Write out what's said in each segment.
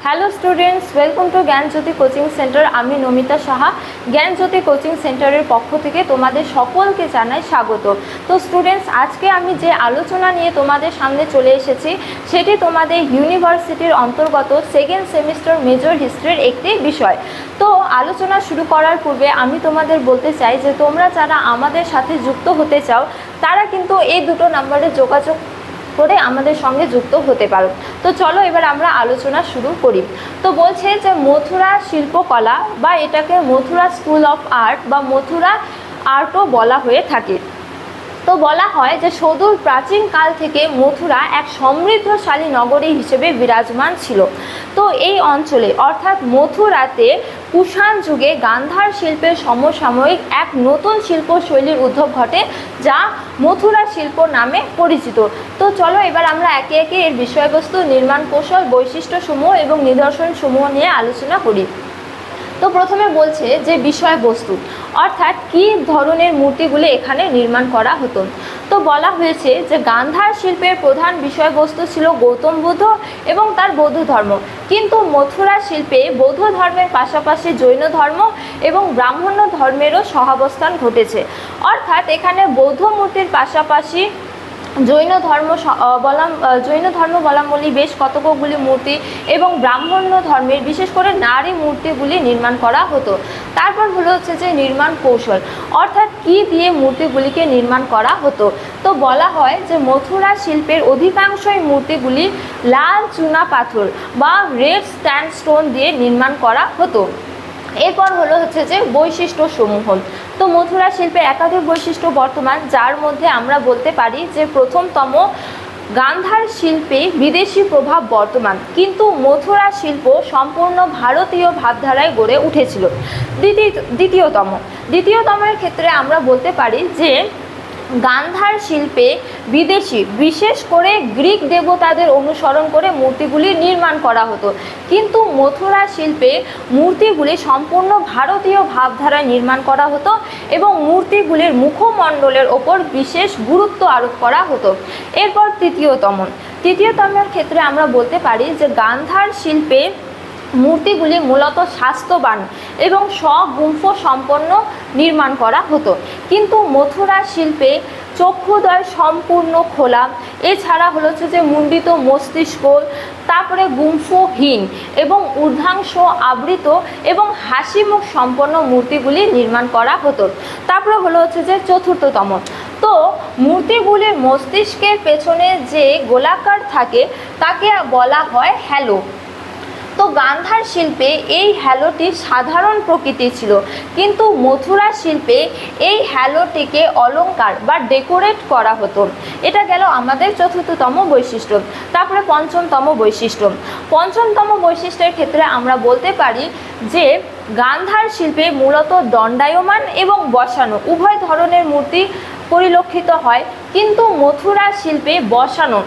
Hello students, welcome to Gyanjyoti coaching centre. আমি নমিতা সাহা, জ্ঞানজ্যোতি coaching সেন্টারের পক্ষ থেকে তোমাদের সকলকে জানাই স্বাগত। তো স্টুডেন্টস, আজকে আমি যে আলোচনা নিয়ে তোমাদের সামনে চলে এসেছি সেটি তোমাদের ইউনিভার্সিটির অন্তর্গত সেকেন্ড সেমিস্টার মেজর হিস্ট্রির একটি বিষয়। তো আলোচনা শুরু করার পূর্বে আমি তোমাদের বলতে চাই যে তোমরা যারা আমাদের সাথে যুক্ত হতে চাও তারা কিন্তু এই দুটো নাম্বারে যোগাযোগ করে আমাদের সঙ্গে যুক্ত হতে পারো। তো চলো এবার আমরা আলোচনা শুরু করি। তো বলছে যে মথুরা শিল্পকলা বা এটাকে মথুরা স্কুল অফ আর্ট বা মথুরা আর্টও বলা হয়ে থাকে। তো বলা হয় যে সুদূর প্রাচীন কাল থেকে মথুরা এক সমৃদ্ধশালী নগরী হিসেবে বিরাজমান ছিল। তো এই অঞ্চলে অর্থাৎ মথুরাতে কুষাণ যুগে গান্ধার শিল্পের সমসাময়িক এক নতুন শিল্পশৈলীর উদ্ভব ঘটে, যা মথুরা শিল্প নামে পরিচিত। তো চলো এবার আমরা একে একে এর বিষয়বস্তু, নির্মাণ কৌশল, বৈশিষ্ট্যসমূহ এবং নিদর্শনসমূহ নিয়ে আলোচনা করি। তো প্রথমে বলছে যে বিষয়বস্তু অর্থাৎ কী ধরনের মূর্তিগুলি এখানে নির্মাণ করা হতো। তো বলা হয়েছে যে গান্ধার শিল্পের প্রধান বিষয়বস্তু ছিল গৌতম বুদ্ধ এবং তার বৌদ্ধ ধর্ম, কিন্তু মথুরা শিল্পে বৌদ্ধ ধর্মের পাশাপাশি জৈন ধর্ম এবং ব্রাহ্মণ্য ধর্মেরও সহাবস্থান ঘটেছে। অর্থাৎ এখানে বৌদ্ধ মূর্তির পাশাপাশি জৈন ধর্মাবলম্বী বেশ কতকগুলি মূর্তি এবং ব্রাহ্মণ্য ধর্মের বিশেষ করে নারী মূর্তিগুলি নির্মাণ করা হতো। তারপর হচ্ছে যে নির্মাণ কৌশল অর্থাৎ কী দিয়ে মূর্তিগুলিকে নির্মাণ করা হতো। তো বলা হয় যে মথুরা শিল্পের অধিকাংশই মূর্তিগুলি লাল চুনা পাথর বা রেড স্যান্ডস্টোন দিয়ে নির্মাণ করা হতো। এরপর হচ্ছে যে বৈশিষ্ট্যসমূহ। তো মথুরা শিল্পের একাধিক বৈশিষ্ট্য বর্তমান, যার মধ্যে আমরা বলতে পারি যে প্রথমতম, গান্ধার শিল্পে বিদেশি প্রভাব বর্তমান, কিন্তু মথুরা শিল্প সম্পূর্ণ ভারতীয় ভাবধারায় গড়ে উঠেছিল। দ্বিতীয়তমের ক্ষেত্রে আমরা বলতে পারি যে গান্ধার শিল্পে বিদেশি, বিশেষ করে গ্রিক দেবতাদের অনুসরণ করে মূর্তিগুলি নির্মাণ করা হতো, কিন্তু মথুরা শিল্পে মূর্তিগুলি সম্পূর্ণ ভারতীয় ভাবধারায় নির্মাণ করা হতো এবং মূর্তিগুলির মুখমণ্ডলের ওপর বিশেষ গুরুত্ব আরোপ করা হতো। এরপর তৃতীয়তমের ক্ষেত্রে আমরা বলতে পারি যে গান্ধার শিল্পে মূর্তিগুলি মূলত স্বাস্থ্যবান এবং স্বগুম্ফ সম্পন্ন নির্মাণ করা হতো, কিন্তু মথুরা শিল্পে চক্ষুদ্বয় সম্পূর্ণ খোলা, এছাড়া হচ্ছে যে মুণ্ডিত মস্তিষ্ক, তারপরে গুম্ফহীন এবং ঊর্ধ্বাংশ আবৃত এবং হাসি মুখ সম্পন্ন মূর্তিগুলি নির্মাণ করা হতো। তারপরে হচ্ছে যে চতুর্থতম, তো মূর্তিগুলির মস্তিষ্কের পেছনে যে গোলাকার থাকে তাকে বলা হয় হ্যালো। তো গান্ধার শিল্পে এই হ্যালোটি সাধারণ প্রকৃতি ছিল, কিন্তু মথুরা শিল্পে এই হ্যালোটিকে অলঙ্কার বা ডেকোরেট করা হতো। এটা গেল আমাদের চতুর্থতম বৈশিষ্ট্য। তারপরে পঞ্চমতম বৈশিষ্ট্যের ক্ষেত্রে আমরা বলতে পারি যে গান্ধার শিল্পে মূলত দণ্ডায়মান এবং বসানো উভয় ধরনের মূর্তি পরিলক্ষিত হয়, কিন্তু মথুরা শিল্পে বসানো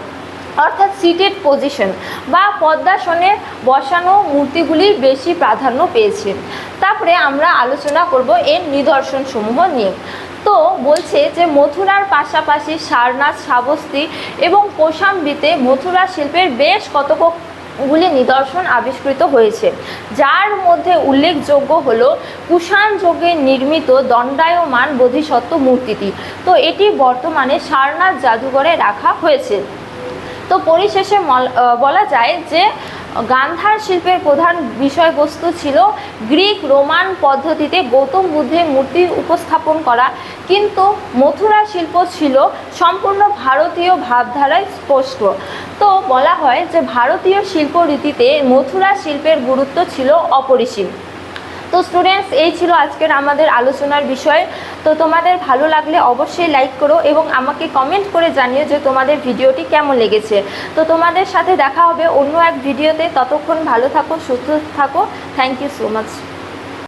অর্থাৎ সিটেড পজিশন বা পদ্মাসনে বসানো মূর্তিগুলি বেশি প্রাধান্য পেয়েছে। তারপরে আমরা আলোচনা করব এর নিদর্শনসমূহ নিয়ে। তো বলছে যে মথুরার পাশাপাশি সারনাথ, শ্রাবস্তী এবং কৌশাম্বীতে মথুরা শিল্পের বেশ কতকগুলি নিদর্শন আবিষ্কৃত হয়েছে, যার মধ্যে উল্লেখযোগ্য হল কুষাণ যুগে নির্মিত দণ্ডায়মান বোধিসত্ত্ব মূর্তিটি। তো এটি বর্তমানে সারনাথ জাদুঘরে রাখা হয়েছে। তো পরিশেষে বলা যায় যে গান্ধার শিল্পের প্রধান বিষয়বস্তু ছিল গ্রিক রোমান পদ্ধতিতে গৌতম বুদ্ধের মূর্তি উপস্থাপন করা, কিন্তু মথুরা শিল্প ছিল সম্পূর্ণ ভারতীয় ভাবধারায় স্পষ্ট। তো বলা হয় যে ভারতীয় শিল্পরীতিতে মথুরা শিল্পের গুরুত্ব ছিল অপরিসীম। তো স্টুডেন্টস, এই ছিল আজকের আমাদের আলোচনার বিষয়। তো তোমাদের ভালো লাগলে অবশ্যই লাইক করো এবং আমাকে কমেন্ট করে জানিও যে তোমাদের ভিডিওটি কেমন লেগেছে। তো তোমাদের সাথে দেখা হবে অন্য এক ভিডিওতে। ততক্ষণ ভালো থাকো, সুস্থ থাকো। Thank you so much.